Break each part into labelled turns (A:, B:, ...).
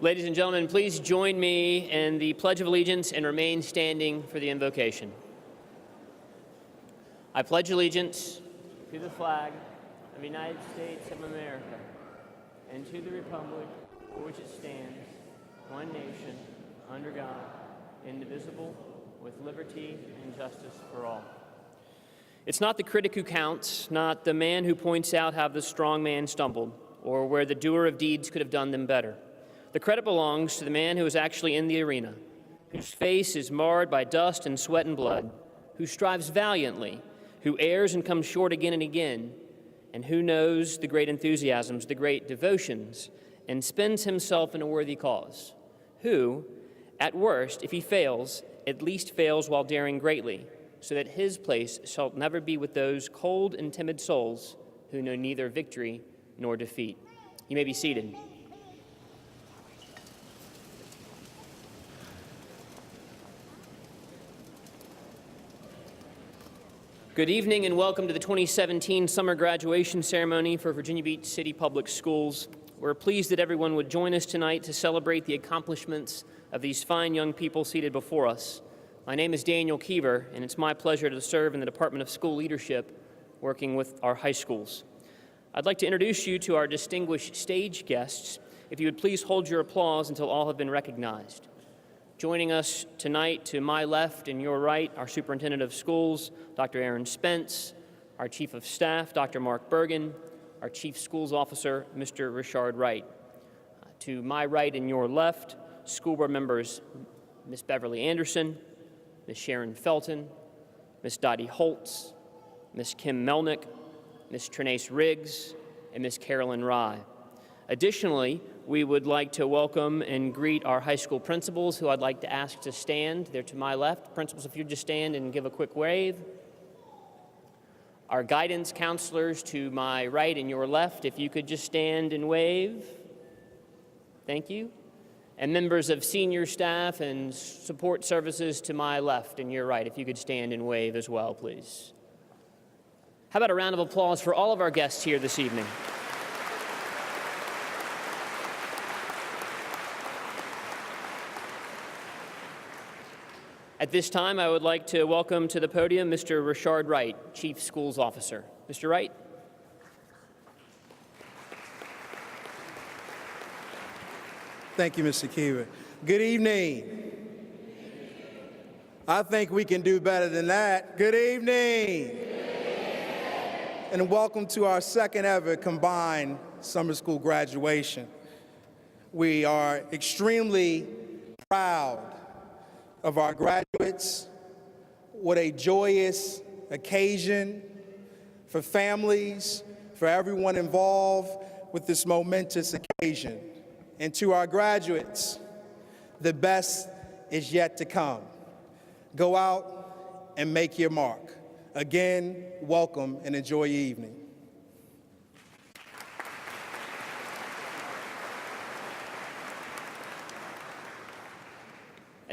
A: Ladies and gentlemen, please join me in the Pledge of Allegiance and remain standing for the invocation. I pledge allegiance to the flag of the United States of America and to the republic for which it stands, one nation, under God, indivisible, with liberty and justice for all. It's not the critic who counts, not the man who points out how the strong man stumbled, or where the doer of deeds could have done them better. The credit belongs to the man who is actually in the arena, whose face is marred by dust and sweat and blood, who strives valiantly, who errs and comes short again and again, and who knows the great enthusiasms, the great devotions, and spends himself in a worthy cause, who, at worst, if he fails, at least fails while daring greatly, so that his place shall never be with those cold and timid souls who know neither victory nor defeat. You may be seated. Good evening and welcome to the 2017 summer graduation ceremony for Virginia Beach City Public Schools. We're pleased that everyone would join us tonight to celebrate the accomplishments of these fine young people seated before us. My name is Daniel Keever, and it's my pleasure to serve in the Department of School Leadership, working with our high schools. I'd like to introduce you to our distinguished stage guests. If you would please hold your applause until all have been recognized. Joining us tonight to my left and your right, our Superintendent of Schools, Dr. Aaron Spence, our Chief of Staff, Dr. Mark Bergen, our Chief Schools Officer, Mr. Richard Wright. To my right and your left, school board members Ms. Beverly Anderson, Ms. Sharon Felton, Ms. Dottie Holtz, Ms. Kim Melnick, Ms. Trenace Riggs, and Ms. Carolyn Rye. Additionally, we would like to welcome and greet our high school principals, who I'd like to ask to stand. They're to my left. Principals, if you'd just stand and give a quick wave. Our guidance counselors to my right and your left, if you could just stand and wave. Thank you. And members of senior staff and support services to my left and your right, if you could stand and wave as well, please. How about a round of applause for all of our guests here this evening? At this time, I would like to welcome to the podium Mr. Richard Wright, Chief Schools Officer. Mr. Wright.
B: Thank you, Mr. Keever. Good evening. I think we can do better than that. Good evening. And welcome to our second ever combined summer school graduation. We are extremely proud of our graduates. What a joyous occasion for families, for everyone involved with this momentous occasion. And to our graduates, the best is yet to come. Go out and make your mark. Again, welcome and enjoy your evening.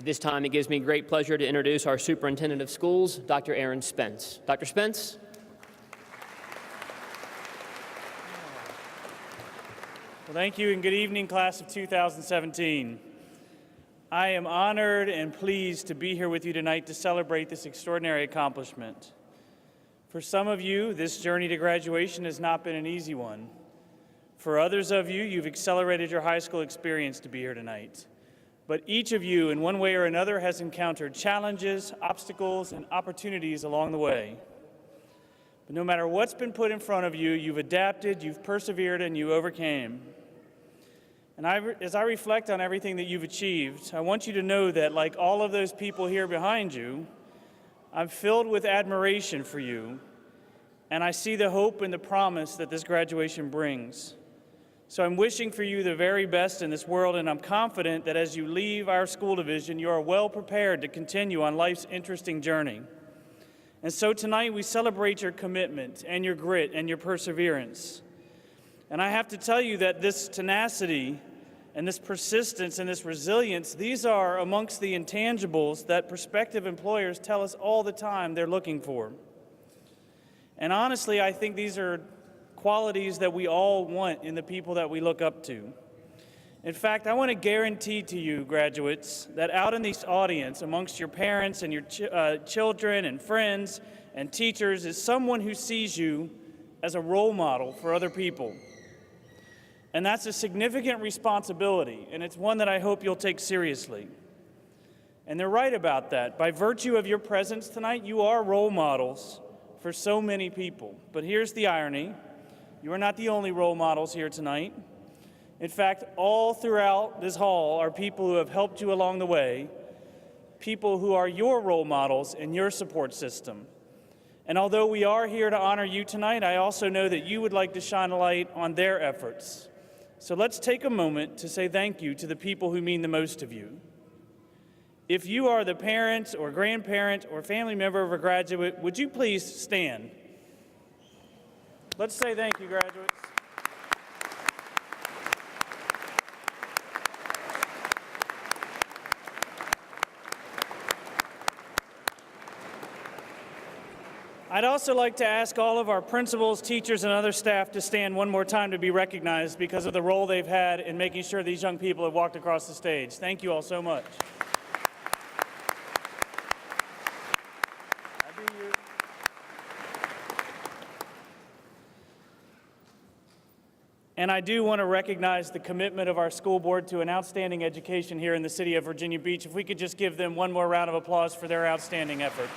A: At this time, it gives me great pleasure to introduce our Superintendent of Schools, Dr. Aaron Spence. Dr. Spence.
C: Well, thank you and good evening, class of 2017. I am honored and pleased to be here with you tonight to celebrate this extraordinary accomplishment. For some of you, this journey to graduation has not been an easy one. For others of you, you've accelerated your high school experience to be here tonight. But each of you, in one way or another, has encountered challenges, obstacles, and opportunities along the way. But no matter what's been put in front of you, you've adapted, you've persevered, and you overcame. And as I reflect on everything that you've achieved, I want you to know that, like all of those people here behind you, I'm filled with admiration for you, and I see the hope and the promise that this graduation brings. So I'm wishing for you the very best in this world, and I'm confident that as you leave our school division, you are well prepared to continue on life's interesting journey. And so tonight we celebrate your commitment and your grit and your perseverance. And I have to tell you that this tenacity and this persistence and this resilience, these are amongst the intangibles that prospective employers tell us all the time they're looking for. And honestly, I think these are qualities that we all want in the people that we look up to. In fact, I want to guarantee to you, graduates, that out in this audience, amongst your parents and your children and friends and teachers, is someone who sees you as a role model for other people. And that's a significant responsibility, and it's one that I hope you'll take seriously. And they're right about that. By virtue of your presence tonight, you are role models for so many people. But here's the irony. You are not the only role models here tonight. In fact, all throughout this hall are people who have helped you along the way, people who are your role models in your support system. And although we are here to honor you tonight, I also know that you would like to shine a light on their efforts. So let's take a moment to say thank you to the people who mean the most to you. If you are the parent or grandparent or family member of a graduate, would you please stand? Let's say thank you, graduates. I'd also like to ask all of our principals, teachers, and other staff to stand one more time to be recognized because of the role they've had in making sure these young people have walked across the stage. Thank you all so much. And I do want to recognize the commitment of our school board to an outstanding education here in the city of Virginia Beach. If we could just give them one more round of applause for their outstanding effort.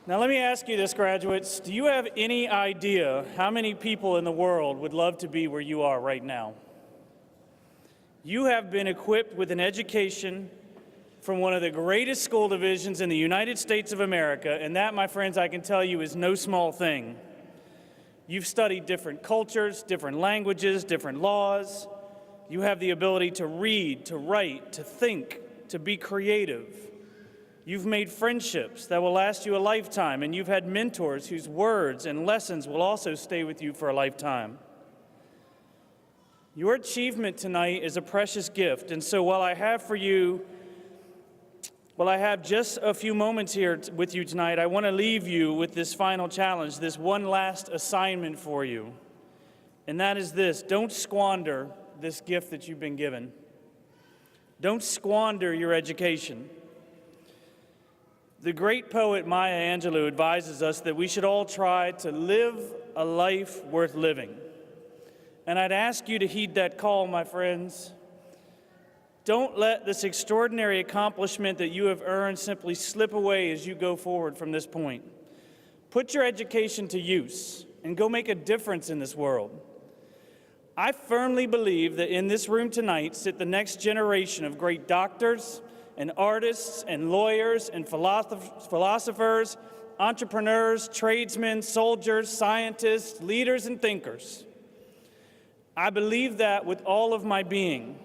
C: Now let me ask you this, graduates. Do you have any idea how many people in the world would love to be where you are right now? You have been equipped with an education from one of the greatest school divisions in the United States of America, and that, my friends, I can tell you is no small thing. You've studied different cultures, different languages, different laws. You have the ability to read, to write, to think, to be creative. You've made friendships that will last you a lifetime, and you've had mentors whose words and lessons will also stay with you for a lifetime. Your achievement tonight is a precious gift, and so while I have just a few moments here with you tonight, I want to leave you with this final challenge, this one last assignment for you, and that is this: don't squander this gift that you've been given. Don't squander your education. The great poet Maya Angelou advises us that we should all try to live a life worth living. And I'd ask you to heed that call, my friends. Don't let this extraordinary accomplishment that you have earned simply slip away as you go forward from this point. Put your education to use and go make a difference in this world. I firmly believe that in this room tonight sit the next generation of great doctors and artists and lawyers and philosophers, entrepreneurs, tradesmen, soldiers, scientists, leaders, and thinkers. I believe that with all of my being.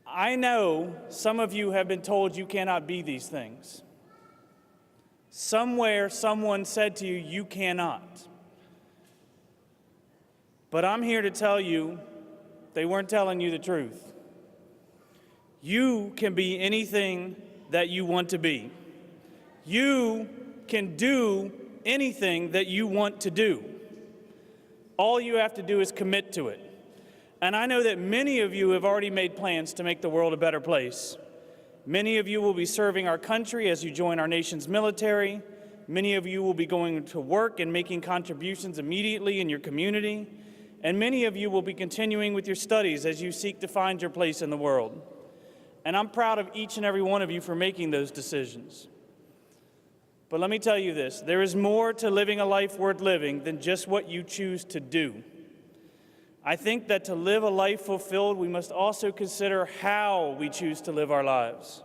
C: I know some of you have been told you cannot be these things. Somewhere, someone said to you, you cannot. But I'm here to tell you, they weren't telling you the truth. You can be anything that you want to be. You can do anything that you want to do. All you have to do is commit to it. And I know that many of you have already made plans to make the world a better place. Many of you will be serving our country as you join our nation's military. Many of you will be going to work and making contributions immediately in your community. And many of you will be continuing with your studies as you seek to find your place in the world. And I'm proud of each and every one of you for making those decisions. But let me tell you this, there is more to living a life worth living than just what you choose to do. I think that to live a life fulfilled, we must also consider how we choose to live our lives.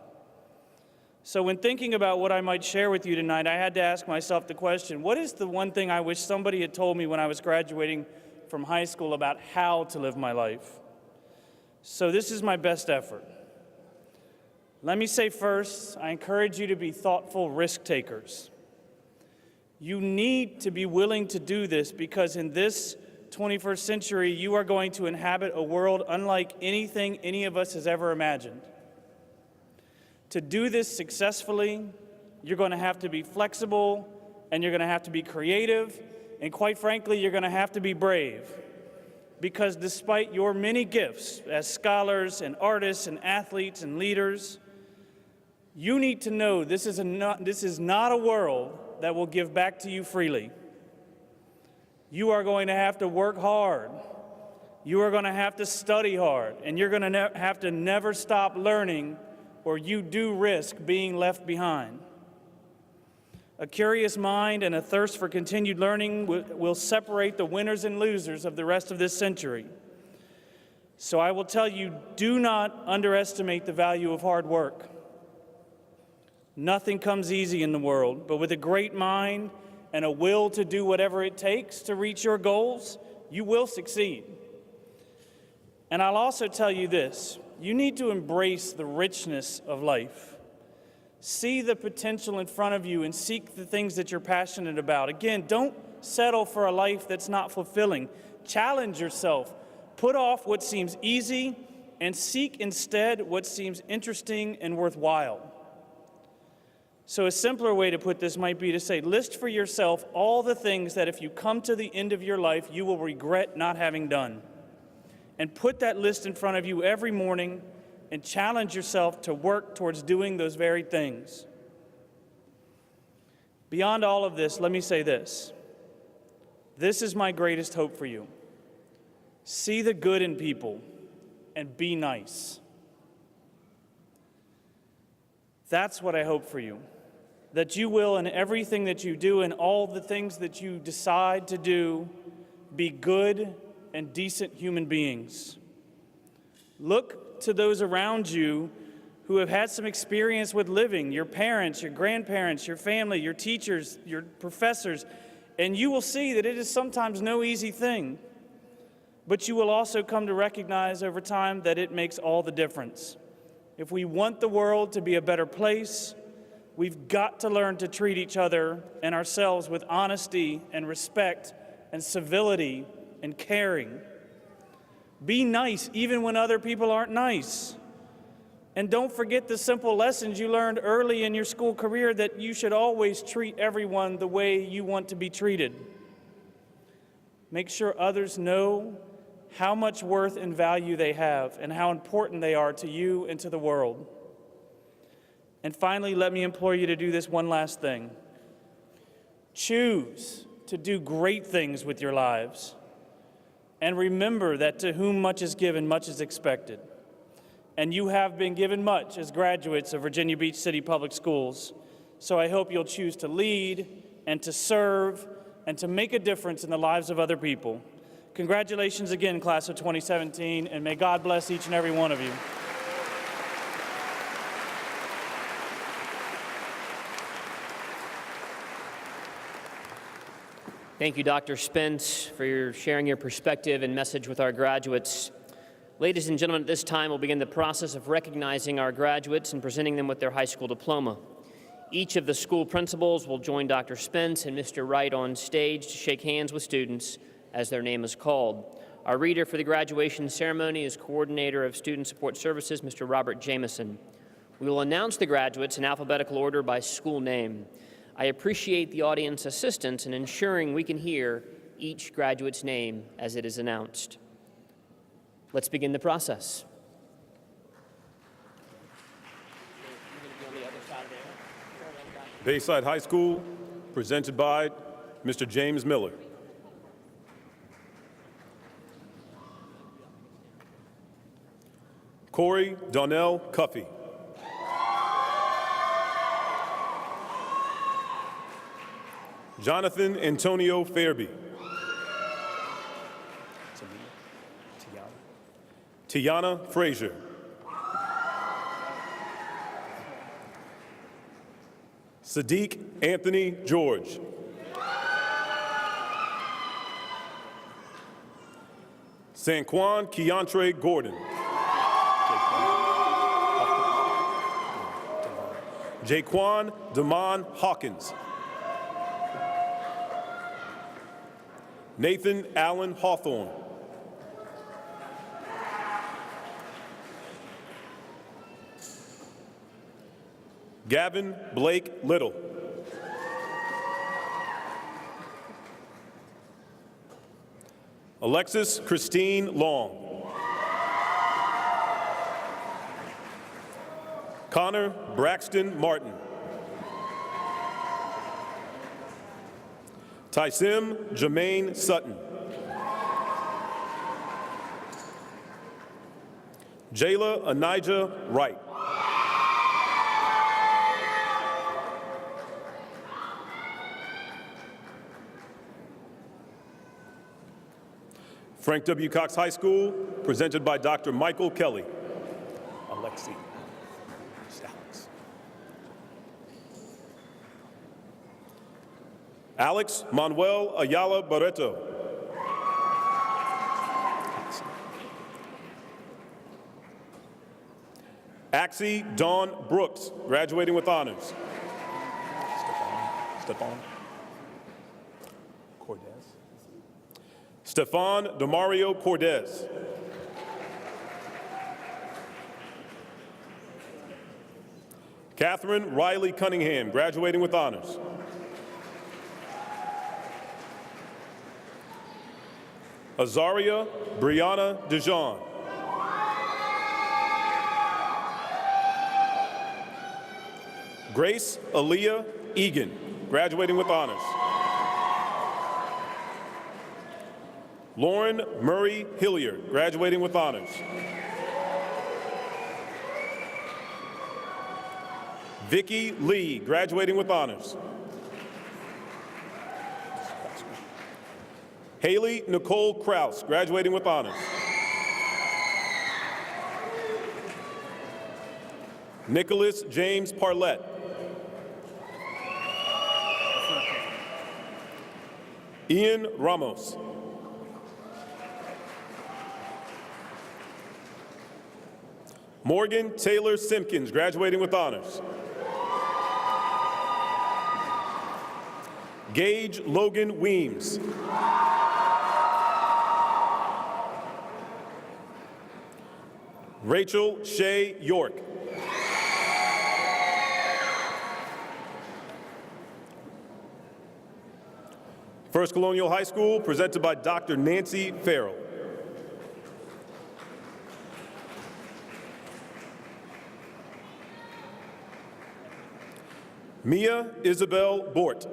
C: So when thinking about what I might share with you tonight, I had to ask myself the question, what is the one thing I wish somebody had told me when I was graduating from high school about how to live my life? So this is my best effort. Let me say first, I encourage you to be thoughtful risk takers. You need to be willing to do this because in this 21st century, you are going to inhabit a world unlike anything any of us has ever imagined. To do this successfully, you're going to have to be flexible, and you're going to have to be creative, and quite frankly, you're going to have to be brave. Because despite your many gifts as scholars and artists and athletes and leaders, you need to know this is not a world that will give back to you freely. You are going to have to work hard. You are going to have to study hard, and you're going to have to never stop learning, or you do risk being left behind. A curious mind and a thirst for continued learning will separate the winners and losers of the rest of this century. So I will tell you, do not underestimate the value of hard work. Nothing comes easy in the world, but with a great mind and a will to do whatever it takes to reach your goals, you will succeed. And I'll also tell you this, you need to embrace the richness of life. See the potential in front of you and seek the things that you're passionate about. Again, don't settle for a life that's not fulfilling. Challenge yourself. Put off what seems easy and seek instead what seems interesting and worthwhile. So a simpler way to put this might be to say, list for yourself all the things that if you come to the end of your life, you will regret not having done. And put that list in front of you every morning and challenge yourself to work towards doing those very things. Beyond all of this, let me say this. This is my greatest hope for you. See the good in people and be nice. That's what I hope for you. That you will, in everything that you do and all the things that you decide to do, be good and decent human beings. Look to those around you who have had some experience with living, your parents, your grandparents, your family, your teachers, your professors, and you will see that it is sometimes no easy thing. But you will also come to recognize over time that it makes all the difference. If we want the world to be a better place, we've got to learn to treat each other and ourselves with honesty and respect and civility and caring. Be nice even when other people aren't nice. And don't forget the simple lessons you learned early in your school career that you should always treat everyone the way you want to be treated. Make sure others know how much worth and value they have and how important they are to you and to the world. And finally, let me implore you to do this one last thing. Choose to do great things with your lives. And remember that to whom much is given, much is expected. And you have been given much as graduates of Virginia Beach City Public Schools. So I hope you'll choose to lead and to serve and to make a difference in the lives of other people. Congratulations again, class of 2017, and may God bless each and every one of you.
A: Thank you, Dr. Spence, for sharing your perspective and message with our graduates. Ladies and gentlemen, at this time, we'll begin the process of recognizing our graduates and presenting them with their high school diploma. Each of the school principals will join Dr. Spence and Mr. Wright on stage to shake hands with students as their name is called. Our reader for the graduation ceremony is Coordinator of Student Support Services, Mr. Robert Jameson. We will announce the graduates in alphabetical order by school name. I appreciate the audience assistance in ensuring we can hear each graduate's name as it is announced. Let's begin the process.
D: Bayside High School, presented by Mr. James Miller. Corey Donnell Cuffey. Jonathan Antonio Fairby. Tiana Frazier. Sadiq Anthony George. Sanquan Keontre Gordon. Jaquan Damon Hawkins. Nathan Allen Hawthorne. Gavin Blake Little. Alexis Christine Long. Connor Braxton Martin. Tysim Jermaine Sutton. Jayla Anijah Wright. Frank W. Cox High School, presented by Dr. Michael Kelly. Alexi. Alex Manuel Ayala Barreto. Axie Dawn Brooks, graduating with honors. Stephon Cordes. Stefan Demario Cordes. Catherine Riley Cunningham, graduating with honors. Azaria Brianna Dijon. Grace Aaliyah Egan, graduating with honors. Lauren Murray Hilliard, graduating with honors. Vicky Lee, graduating with honors. Haley Nicole Kraus, graduating with honors. Nicholas James Parlett. Ian Ramos. Morgan Taylor Simpkins, graduating with honors. Gage Logan Weems. Rachel Shea York. First Colonial High School, presented by Dr. Nancy Farrell. Mia Isabel Bort.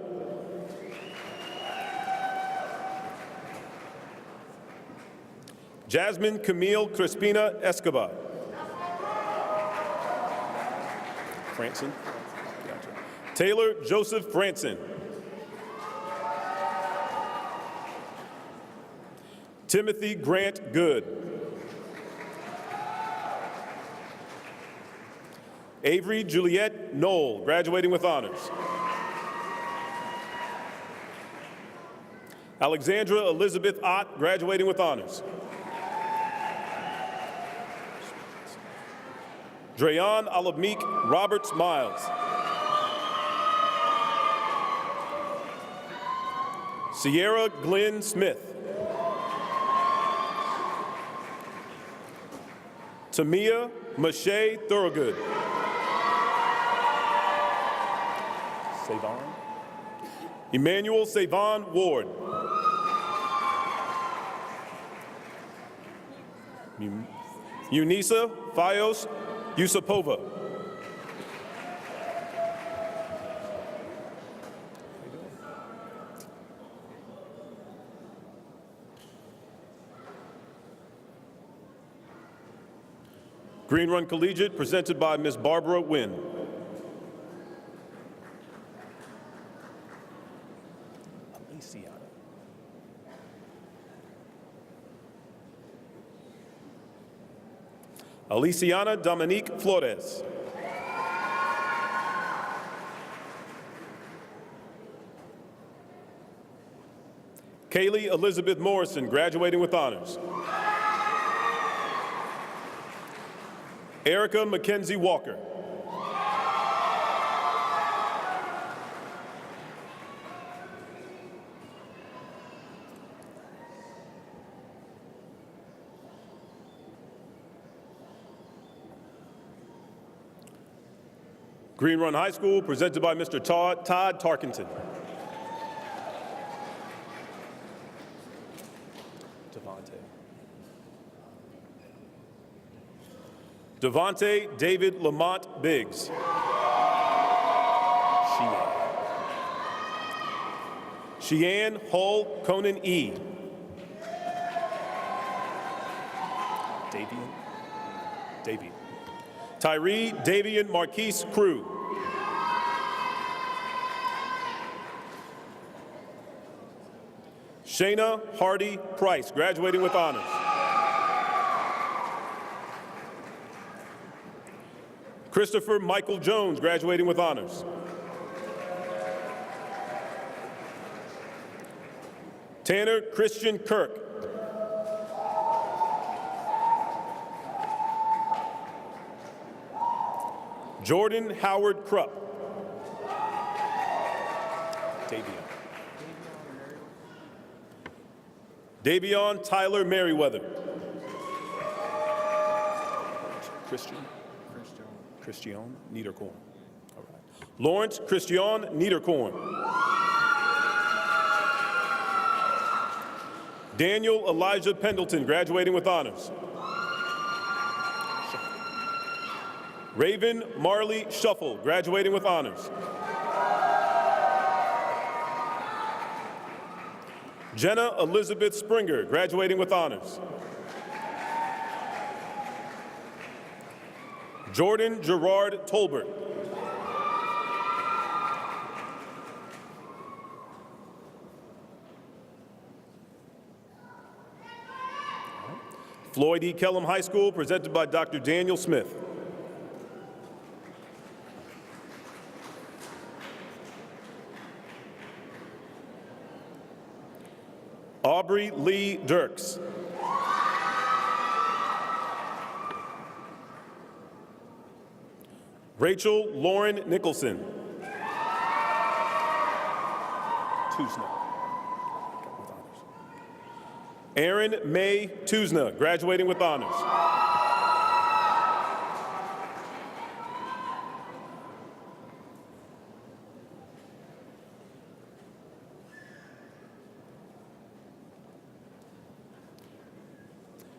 D: Jasmine Camille Crispina Escobar. Franson. Gotcha. Taylor Joseph Franson. Timothy Grant Good. Avery Juliette Knoll, graduating with honors. Alexandra Elizabeth Ott, graduating with honors. Drayon Alabmeek Roberts Miles. Sierra Glenn Smith. Tamia Mache Thorogood. Savon. Emmanuel Savon Ward. Eunisa Fios Yusupova. Green Run Collegiate, presented by Ms. Barbara Wynn. Aliciana Dominique Flores. Kaylee Elizabeth Morrison, graduating with honors. Erica Mackenzie Walker. Green Run High School, presented by Mr. Todd Tarkenton. Devontae David Lamont Biggs. Sheann Hull Conan E. Davian. Tyree Davian Marquise Crew. Shayna Hardy Price, graduating with honors. Christopher Michael Jones, graduating with honors. Tanner Christian Kirk. Jordan Howard Krupp. Davion Tyler Merriweather. Christian Niederkorn. All right. Lawrence Christian Niederkorn. Daniel Elijah Pendleton, graduating with honors. Raven Marley Shuffle, graduating with honors. Jenna Elizabeth Springer, graduating with honors. Jordan Gerard Tolbert. Floyd E. Kellum High School, presented by Dr. Daniel Smith. Aubrey Lee Dirks. Rachel Lauren Nicholson. Erin May Tuzna, graduating with honors.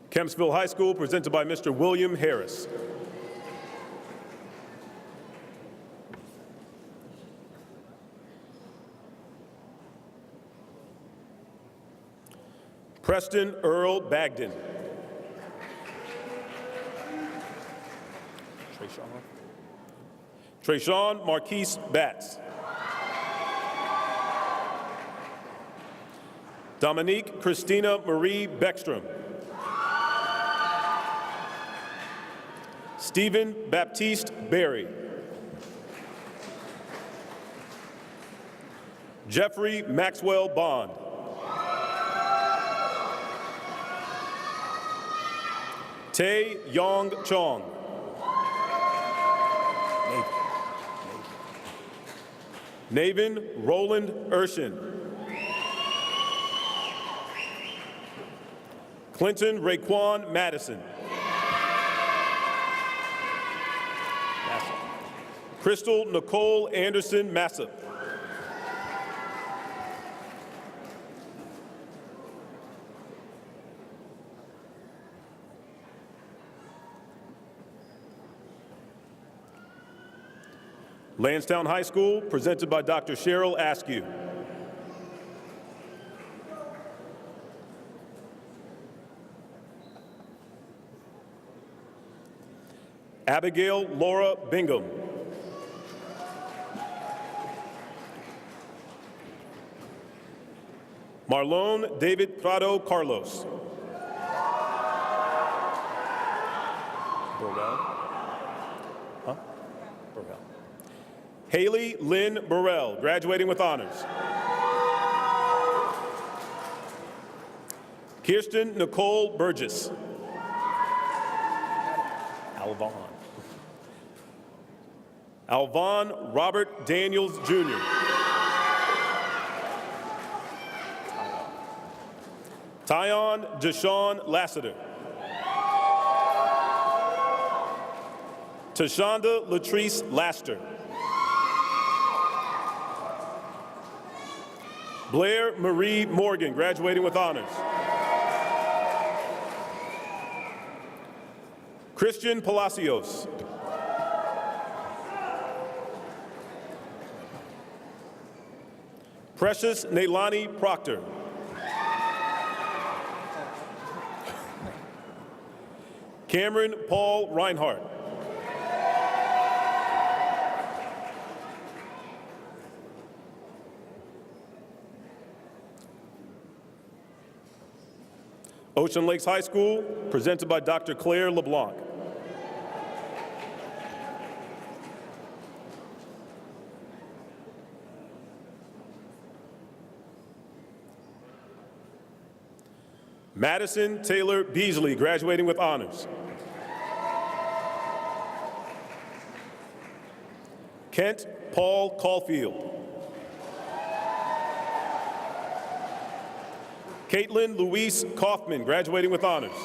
D: Kempsville High School, presented by Mr. William Harris. Preston Earl Bagden. Trayshawn Marquise Batts. Dominique Christina Marie Beckstrom. Stephen Baptiste Berry. Jeffrey Maxwell Bond. Tae Yong Chong. Navin Roland Urshan. Clinton Raekwon Madison. Crystal Nicole Anderson Massip. Lansdowne High School, presented by Dr. Cheryl Askew. Abigail Laura Bingham. Marlon David Prado Carlos. Burrell. Haley Lynn Burrell, graduating with honors. Kirsten Nicole Burgess. Alvon Robert Daniels, Jr. Tyon Deshawn Lassiter. Tashonda Latrice Laster. Blair Marie Morgan, graduating with honors. Christian Palacios. Precious Neilani Proctor. Cameron Paul Reinhardt. Ocean Lakes High School, presented by Dr. Claire LeBlanc. Madison Taylor Beasley, graduating with honors. Kent Paul Caulfield. Caitlin Louise Kaufman, graduating with honors.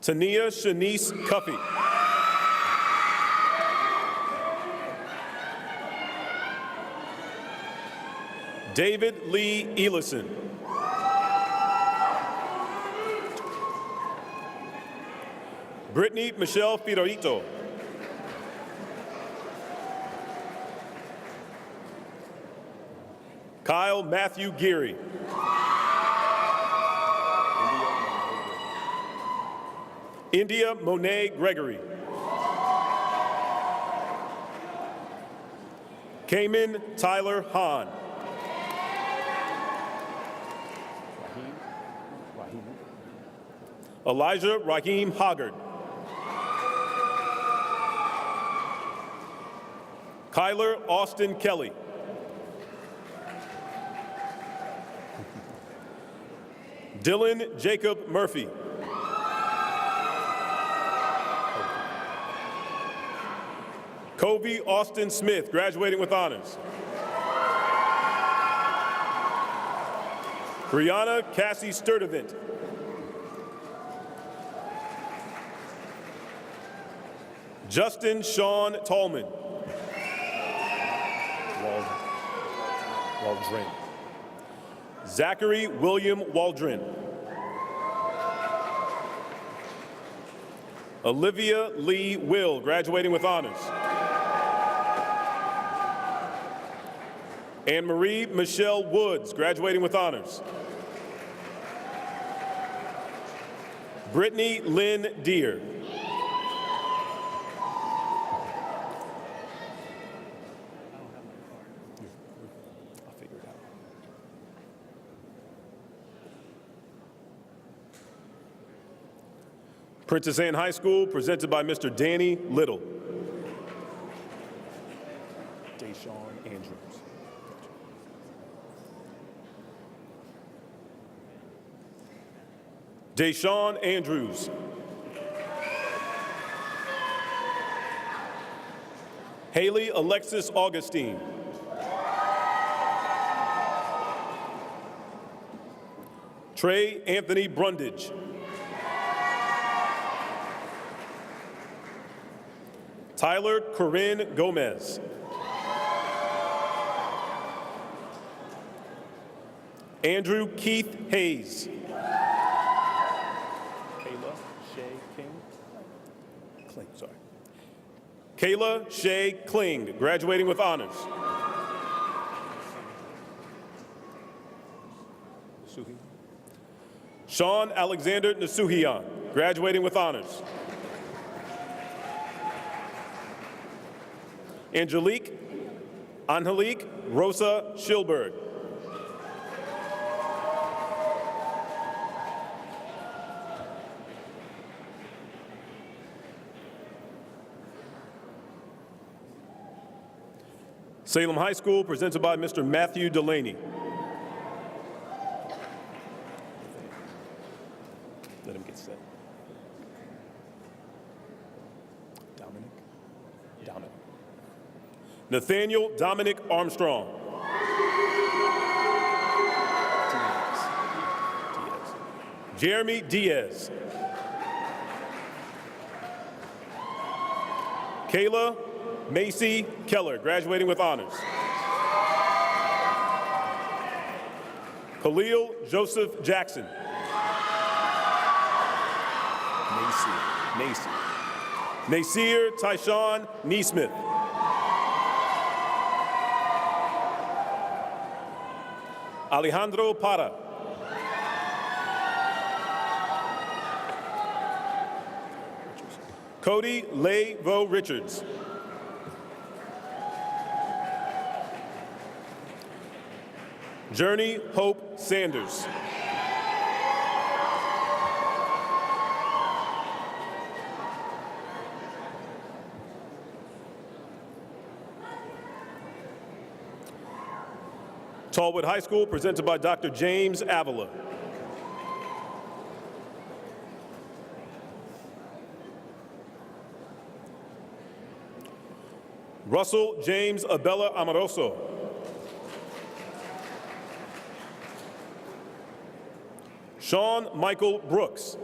D: Tania Shanice Cuffey. David Lee Elison. Brittany Michelle Fiorito. Kyle Matthew Geary. India Monet Gregory. Cayman Tyler Hahn. Elijah Raheem Hoggard. Kyler Austin Kelly. Dylan Jacob Murphy. Kobe Austin Smith, graduating with honors. Brianna Cassie Sturdivant. Justin Sean Tallman. Waldron. Zachary William Waldron. Olivia Lee Will, graduating with honors. Anne Marie Michelle Woods, graduating with honors. Brittany Lynn Deere. Princess Anne High School, presented by Mr. Danny Little. Deshaun Andrews. Deshaun Andrews. Haley Alexis Augustine. Trey Anthony Brundage. Tyler Corinne Gomez. Andrew Keith Hayes. Kayla Shea King. Kling, sorry. Kayla Shea Kling, graduating with honors. Sean Alexander Nasuhian, graduating with honors. Angelique Rosa Schilberg. Salem High School, presented by Mr. Matthew Delaney. Let him get set. Dominic. Nathaniel Dominic Armstrong. Jeremy Diaz. Kayla Macy Keller, graduating with honors. Khalil Joseph Jackson. Nasir Tyshawn Neesmith. Alejandro Para. Cody Levo Richards. Journey Hope Sanders. Tallwood High School, presented by Dr. James Avila. Russell James Abella Amoroso. Sean Michael Brooks.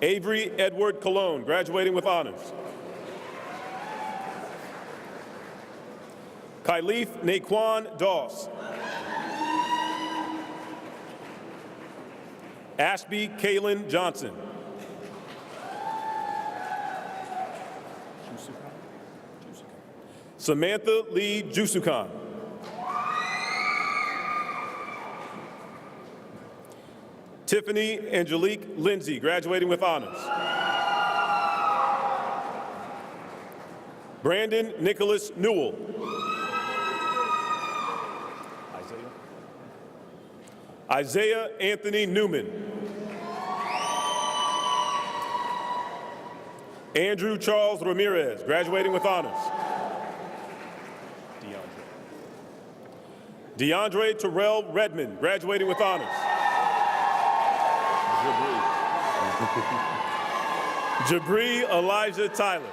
D: Avery Edward Colon, graduating with honors. Kylif Naquan Doss. Ashby Kaylin Johnson. Samantha Lee Jusukan. Tiffany Angelique Lindsay, graduating with honors. Brandon Nicholas Newell. Isaiah Anthony Newman. Andrew Charles Ramirez, graduating with honors. DeAndre Terrell Redmond, graduating with honors. Jabri Elijah Tyler.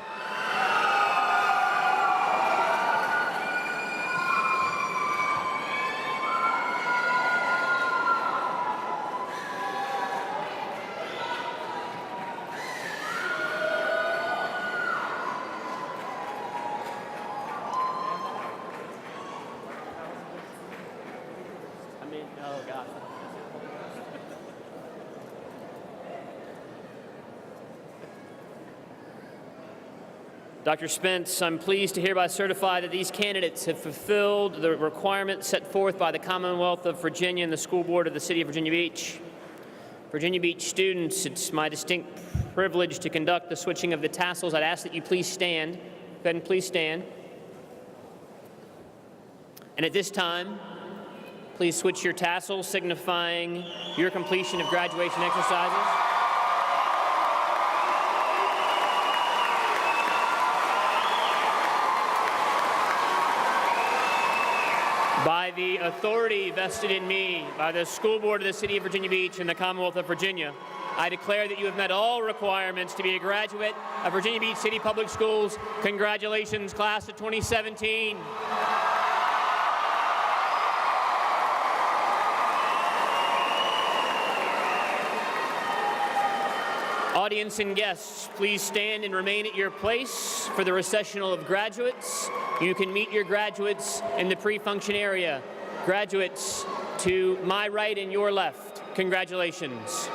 A: Oh, God. Dr. Spence, I'm pleased to hereby certify that these candidates have fulfilled the requirements set forth by the Commonwealth of Virginia and the School Board of the City of Virginia Beach. Virginia Beach students, it's my distinct privilege to conduct the switching of the tassels. I'd ask that you please stand. Go ahead and please stand. And at this time, please switch your tassels, signifying your completion of graduation exercises. By the authority vested in me by the School Board of the City of Virginia Beach and the Commonwealth of Virginia, I declare that you have met all requirements to be a graduate of Virginia Beach City Public Schools. Congratulations, class of 2017. Audience and guests, please stand and remain at your place for the recessional of graduates. You can meet your graduates in the pre-function area. Graduates to my right and your left, congratulations.